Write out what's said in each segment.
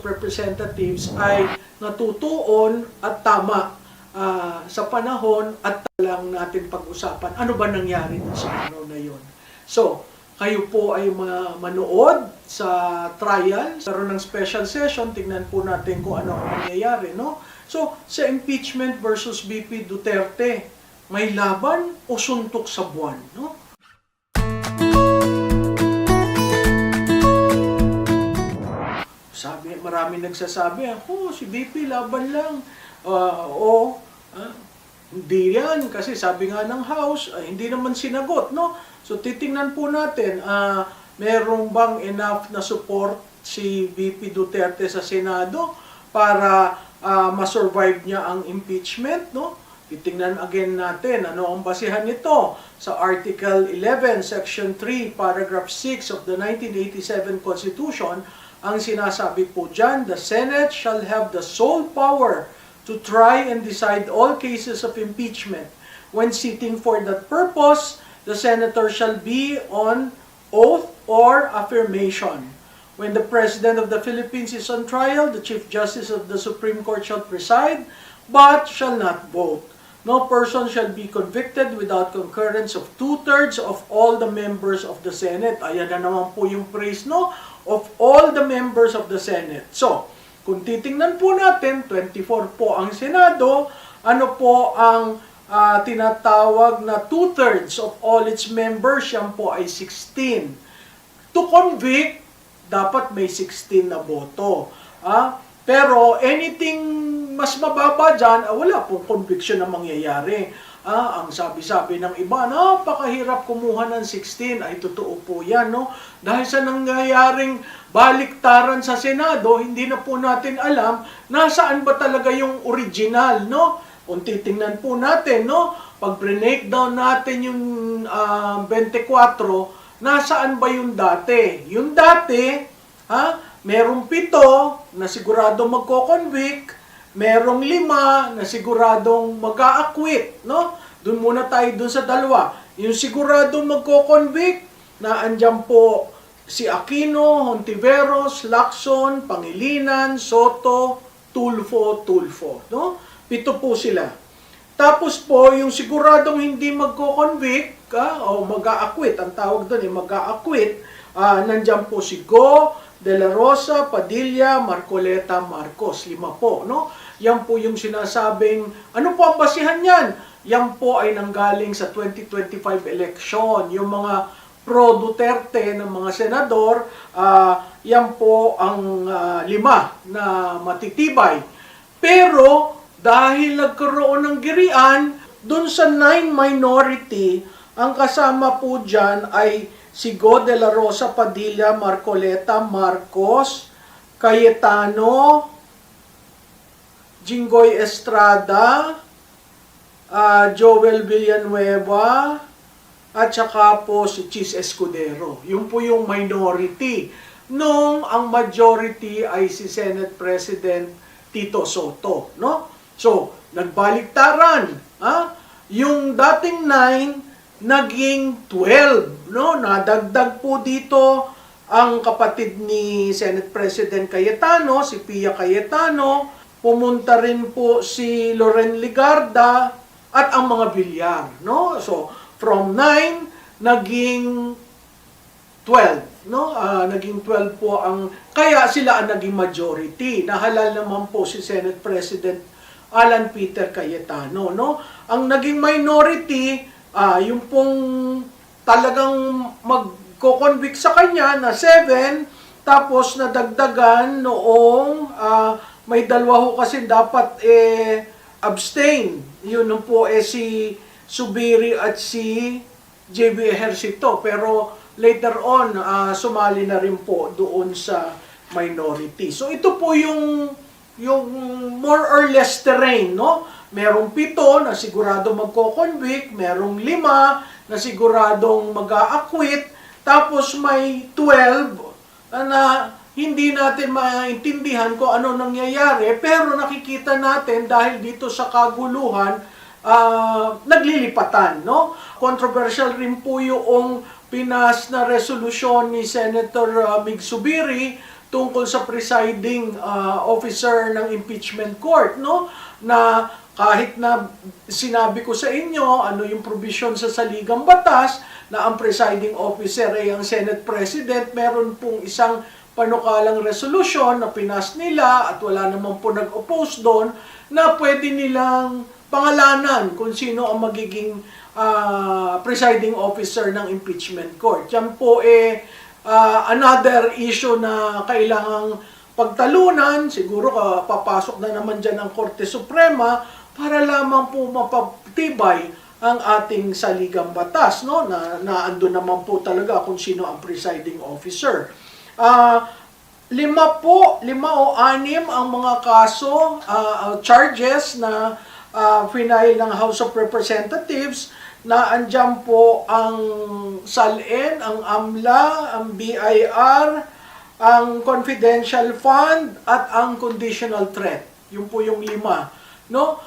Representatives ay natutuon at tama sa panahon at lang natin pag-usapan ano ba nangyari sa araw na yon. So, kayo po ay manood sa trial, karoon ng special session, tingnan po natin kung ano ang nangyayari, no? So, sa impeachment versus VP Duterte, may laban o suntok sa buwan, no? Marami nagsasabi, si VP laban lang. Hindi yan kasi sabi nga ng House, hindi naman sinagot, no? So titingnan po natin, merong bang enough na support si VP Duterte sa Senado para ma-survive niya ang impeachment, no? Titingnan again natin ano ang basihan nito sa Article 11, Section 3, Paragraph 6 of the 1987 Constitution. Ang sinasabi po dyan, the Senate shall have the sole power to try and decide all cases of impeachment. When sitting for that purpose, the senator shall be on oath or affirmation. When the President of the Philippines is on trial, the Chief Justice of the Supreme Court shall preside, but shall not vote. No person shall be convicted without concurrence of 2/3 of all the members of the Senate. Ayan na naman po yung phrase, no? Of all the members of the Senate. So, kung titingnan po natin, 24 po ang Senado, ano po ang tinatawag na 2/3 of all its members, yan po ay 16. To convict, dapat may 16 na boto. Pero anything mas mababa dyan, wala pong conviction na mangyayari. Ang sabi-sabi ng iba, napakahirap kumuha ng 16. Ay, totoo po yan, no? Dahil sa nangyayaring baliktaran sa Senado, hindi na po natin alam nasaan ba talaga yung original, no? Kung titingnan po natin, no? Pag breakdown natin yung 24, nasaan ba yung dati? Yung dati, merong 7 na sigurado magko-convict, merong 5 na siguradong mag-a-acquit, no? Doon muna tayo doon sa 2. Yung siguradong magko-convict, na andyan po si Aquino, Hontiveros, Lacson, Pangilinan, Soto, Tulfo, no? 7 po sila. Tapos po, yung siguradong hindi magko-convict, o mag-a-acquit, ang tawag doon mag-a-acquit, nandyan po si Go, De La Rosa, Padilla, Marcoleta, Marcos. 5 po, no? Yan po yung sinasabing, ano po ang basihan yan? Yan po ay nanggaling sa 2025 election. Yung mga pro-Duterte ng mga senador, yan po ang 5 na matitibay. Pero, dahil nagkaroon ng girian, dun sa 9 minority, ang kasama po dyan ay si Go De La Rosa, Padilla, Marcoleta, Marcos, Cayetano, Jinggoy Estrada, Joel Villanueva, at saka po si Chis Escudero. Yun po yung minority. Nung ang majority ay si Senate President Tito Soto, no? So, nagbaliktaran. Yung dating 9, naging 12, no? Nadagdag po dito ang kapatid ni Senate President Cayetano, si Pia Cayetano, pumunta rin po si Loren Ligarda at ang mga Villar, no? So, from 9 naging 12, no? Naging 12 po ang kaya sila ang naging majority. Nahalal naman po si Senate President Alan Peter Cayetano, no? Ang naging minority, yung pong talagang magko-convict sa kanya na 7, tapos nadagdagan noong may 2 ho kasi dapat abstain. Yun po si Subiri at si JB Ejercito. Pero later on, sumali na rin po doon sa minority. So ito po yung more or less terrain, no? Merong 7 na sigurado magko-convict, merong 5 na siguradong mag-a-acquit, tapos may 12 na hindi natin maintindihan kung ano nangyayari, pero nakikita natin dahil dito sa kaguluhan, naglilipatan, no? Controversial rin po yung pinas na resolusyon ni Senator Mig Subiri tungkol sa presiding officer ng impeachment court, no? Na kahit na sinabi ko sa inyo ano yung provision sa saligang batas na ang presiding officer ay ang Senate President, meron pong isang panukalang resolution na pinas nila at wala naman po nag-oppose doon na pwede nilang pangalanan kung sino ang magiging presiding officer ng impeachment court. Yan po another issue na kailangang pagtalunan. Siguro papasok na naman dyan ang Korte Suprema para lamang po mapatibay ang ating saligang batas, no? Na ando naman po talaga kung sino ang presiding officer. Lima o anim ang mga kaso, charges na final ng House of Representatives na andyan po ang SALN, ang AMLA, ang BIR, ang confidential fund at ang conditional threat. Yun po yung lima, no?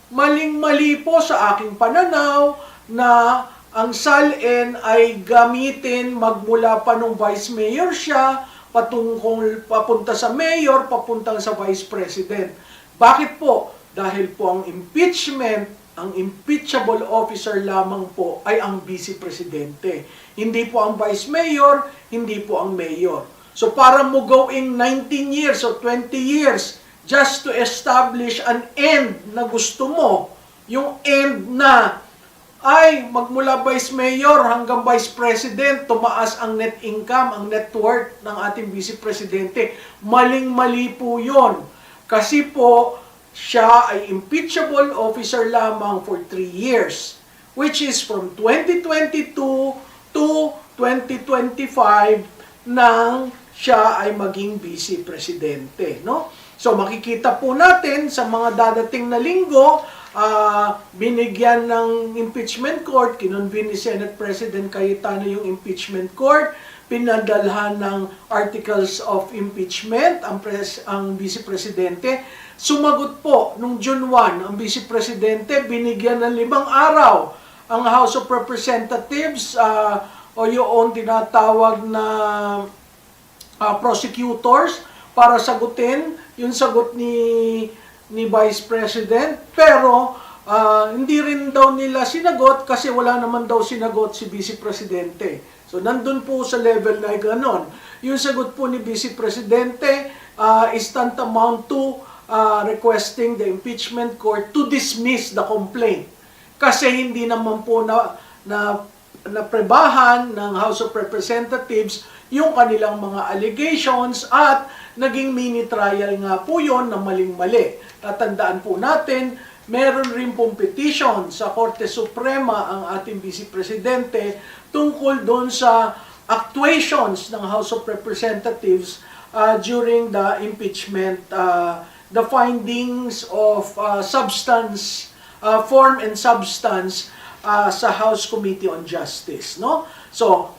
Maling-mali po sa aking pananaw na ang SALN ay gamitin magmula pa nung vice mayor siya patungkol papunta sa mayor, papunta sa vice president. Bakit po? Dahil po ang impeachment, ang impeachable officer lamang po ay ang vice presidente. Hindi po ang vice mayor, hindi po ang mayor. So para mo going 19 years or 20 years just to establish an end na gusto mo, yung end na ay magmula vice mayor hanggang vice president, tumaas ang net income, ang net worth ng ating vice presidente. Maling-mali po yun. Kasi po, siya ay impeachable officer lamang for 3 years, which is from 2022 to 2025 nang siya ay maging vice presidente, no? So makikita po natin sa mga dadating na linggo, binigyan ng impeachment court, kinonvene ni Senate President Cayetano yung impeachment court, pinadalhan ng articles of impeachment ang vice presidente. Sumagot po nung June 1 ang vice presidente, binigyan ng 5 araw ang House of Representatives o yung tinatawag na prosecutors para sagutin yung sagot ni Vice President, pero hindi rin daw nila sinagot kasi wala naman daw sinagot si Vice Presidente. So nandun po sa level na ganon. Yung sagot po ni Vice Presidente is tantamount to requesting the impeachment court to dismiss the complaint. Kasi hindi naman po naprebahan ng House of Representatives yung kanilang mga allegations at naging mini trial nga po yon na maling-mali. Tatandaan po natin, meron rin pong petition sa Korte Suprema ang ating Vice Presidente tungkol doon sa actuations ng House of Representatives during the impeachment, the findings of substance, form and substance sa House Committee on Justice, no? So,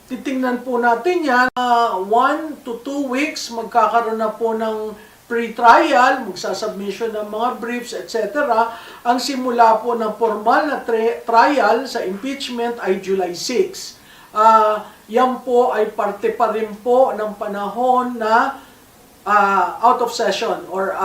titingnan po natin yan, 1 to 2 weeks, magkakaroon na po ng pre-trial, magsasubmission ng mga briefs, etc. Ang simula po ng formal na trial sa impeachment ay July 6. Yan po ay parte pa rin po ng panahon na out of session or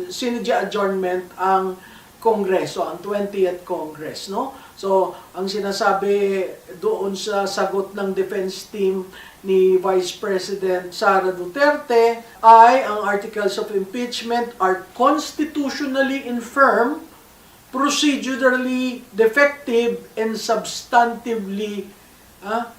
sinadya adjournment ang Kongreso, ang 20th Congress, no? So, ang sinasabi doon sa sagot ng defense team ni Vice President Sara Duterte ay ang articles of impeachment are constitutionally infirm, procedurally defective, and substantively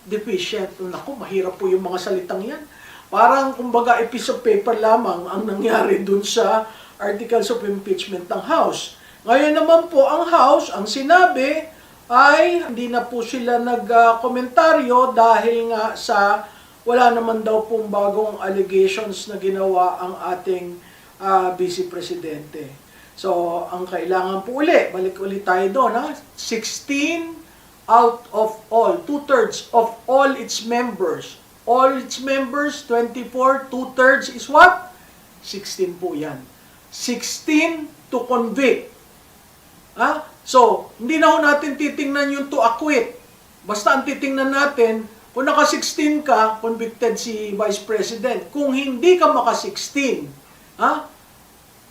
deficient. Naku, mahirap po yung mga salitang yan. Parang, kumbaga, a piece of paper lamang ang nangyari dun sa articles of impeachment ng House. Ngayon naman po, ang House, ang sinabi ay hindi na po sila nag-komentaryo dahil nga sa wala naman daw pong bagong allegations na ginawa ang ating Vice Presidente. So, ang kailangan po balik ulit tayo doon, 16 out of all, 2/3 of all its members. All its members, 24, 2/3 is what? 16 po yan. 16 to convict. So, hindi na ho natin titingnan yung to acquit. Basta ang titingnan natin Kung naka-16 ka, convicted si Vice President. Kung hindi ka maka-16,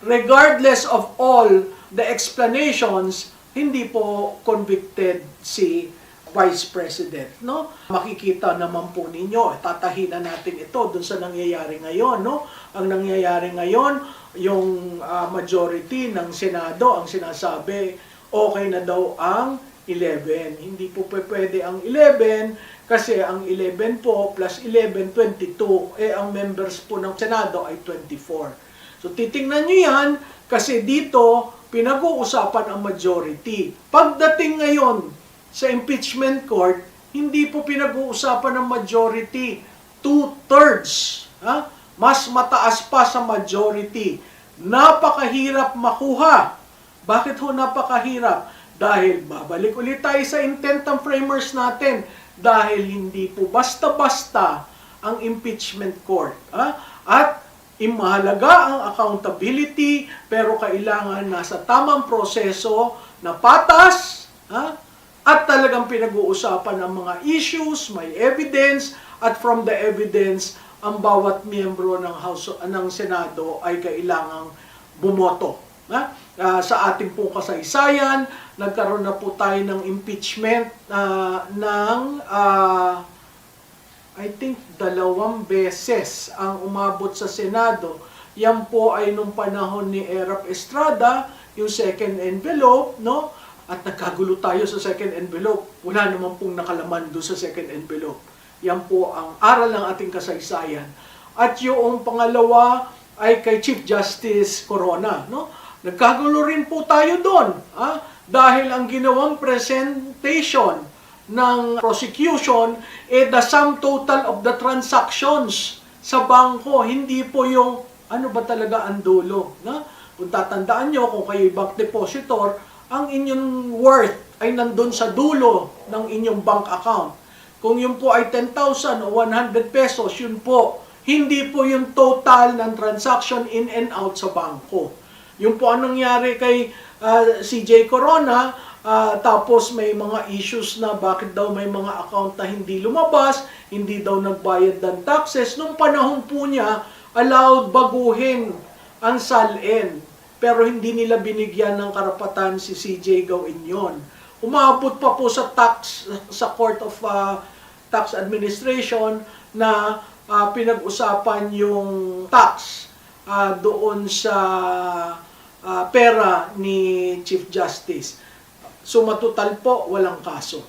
regardless of all the explanations, hindi po convicted si Vice President, no? Makikita naman po ninyo, tatahinan natin ito dun sa nangyayari ngayon, no? Ang nangyayari ngayon, yung majority ng Senado ang sinasabi, okay na daw ang 11. Hindi po pwede ang 11 kasi ang 11 po plus 11, 22. Ang members po ng Senado ay 24. So titingnan nyo yan kasi dito pinag-uusapan ang majority. Pagdating ngayon sa impeachment court, hindi po pinag-uusapan ng majority. 2/3. Mas mataas pa sa majority. Napakahirap makuha. Bakit ho napakahirap? Dahil babalik ulit tayo sa intent ng framers natin. Dahil hindi po basta-basta ang impeachment court. At imahalaga ang accountability, pero kailangan nasa tamang proseso na patas, at talagang pinag-uusapan ng mga issues, may evidence, at from the evidence, ang bawat miyembro ng ng Senado ay kailangang bumoto. Sa ating pong kasaysayan, nagkaroon na po tayo ng impeachment ng I think 2 beses ang umabot sa Senado. Yan po ay nung panahon ni Erap Estrada, yung second envelope, no? At nagkagulo tayo sa second envelope. Wala naman pong nakalaman doon sa second envelope. Yan po ang aral ng ating kasaysayan. At yung pangalawa ay kay Chief Justice Corona, no? Nagkagulo rin po tayo doon, dahil ang ginawang presentation ng prosecution the sum total of the transactions sa bangko, hindi po yung ano ba talaga ang dulo. Kung tatandaan nyo, kung kayo'y bank depositor, ang inyong worth ay nandun sa dulo ng inyong bank account. Kung yun po ay 10,000 o 100 pesos, yun po, hindi po yung total ng transaction in and out sa bangko. Yung po anong nangyari kay CJ Corona, tapos may mga issues na bakit daw may mga account na hindi lumabas, hindi daw nagbayad ng taxes. Nung panahon po niya, allowed baguhin ang SALN. Pero hindi nila binigyan ng karapatan si CJ gawin yon. Umabot pa po sa Court of Tax Administration na pinag-usapan yung tax doon sa pera ni Chief Justice. So matutal po, walang kaso.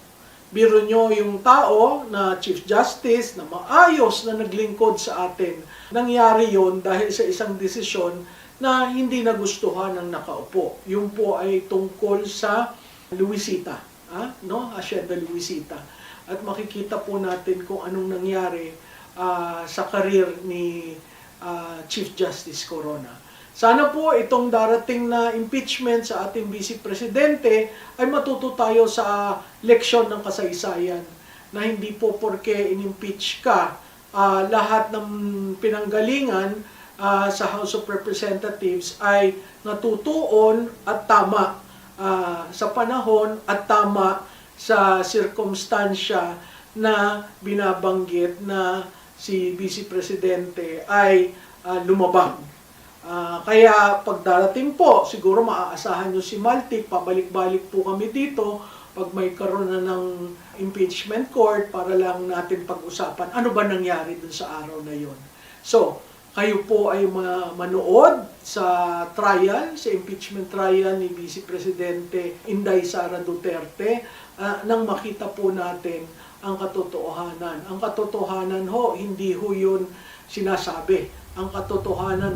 Biro nyo yung tao na Chief Justice na maayos na naglingkod sa atin. Nangyari yon dahil sa isang desisyon na hindi nagustuhan ng nakaupo. Yung po ay tungkol sa Luisita, Hacienda Luisita. At makikita po natin kung anong nangyari sa karir ni Chief Justice Corona. Sana po itong darating na impeachment sa ating Vice Presidente ay matuto tayo sa leksyon ng kasaysayan na hindi po porke in-impeach ka, lahat ng pinanggalingan sa House of Representatives ay natutuon at tama sa panahon at tama sa sirkumstansya na binabanggit na si Vice Presidente ay lumabag. Kaya pagdarating po, siguro maaasahan nyo si Maltik, pabalik-balik po kami dito pag may karoon na ng impeachment court para lang natin pag-usapan ano ba nangyari dun sa araw na yon. So, kayo po ay manood sa trial, sa impeachment trial ni Vice Presidente Inday Sara Duterte nang makita po natin ang katotohanan. Ang katotohanan ho, hindi ho yun sinasabi. Ang katotohanan